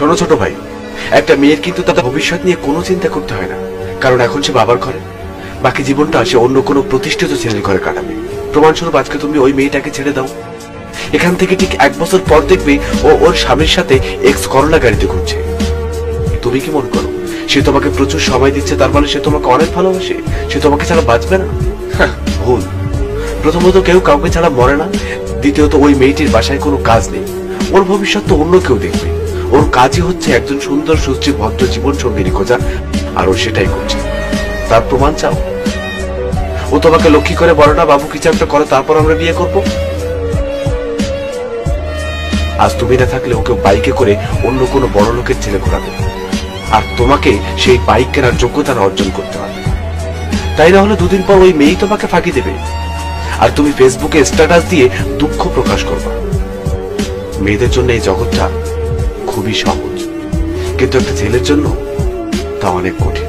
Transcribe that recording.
শোনো ছোট ভাই, একটা মেয়ের কিন্তু তাদের ভবিষ্যৎ নিয়ে কোনো চিন্তা করতে হয় না, কারণ এখন সে বাবার ঘরে, বাকি জীবনটা সে অন্য কোনো প্রতিষ্ঠিত ছেলের ঘরে কাটাবে। প্রমাণস্বরূপ আজকে তুমি ওই মেয়েটাকে ছেড়ে দাও, এখান থেকে ঠিক 1 বছর পর দেখবে ও ওর স্বামীর সাথে এক্স করোনা গাড়িতে ঘুরছে। তুমি কি মনে করো সে তোমাকে প্রচুর সময় দিচ্ছে, তার মানে সে তোমাকে অনেক ভালোবাসে, সে তোমাকে ছাড়া বাঁচবে না? ভুল। প্রথমত কেউ কাউকে ছাড়া মরে না, দ্বিতীয়ত ওই মেয়েটির বাসায় কোনো কাজ নেই, ওর ভবিষ্যৎ তো অন্য কেউ দেখবে। ওর কাজই হচ্ছে একজন সুন্দর সুশ্রী ভদ্র জীবন সঙ্গিনী খোঁজা, আর ও সেটাই করছে। তার প্রমাণ চাও? ও তোমাকে লক্ষ্মী করে বলো না, বাবু কিছু একটা করো তারপর আমরা বিয়ে করব। আজ তুমি না থাকলে ওকে বাইকে করে অন্য কোনো বড় লোকের ছেলে ঘোরাবে, আর তোমাকে সেই বাইক কেনার যোগ্যতা অর্জন করতে হবে। তাই না হলে দুদিন পর ওই মেয়েই তোমাকে ফাঁকি দেবে, আর তুমি ফেসবুকে স্ট্যাটাস দিয়ে দুঃখ প্রকাশ করবা। মেয়েদের জন্য এই জগৎটা খুবই সহজ, কিন্তু একটা ছেলের জন্য তা অনেক কঠিন।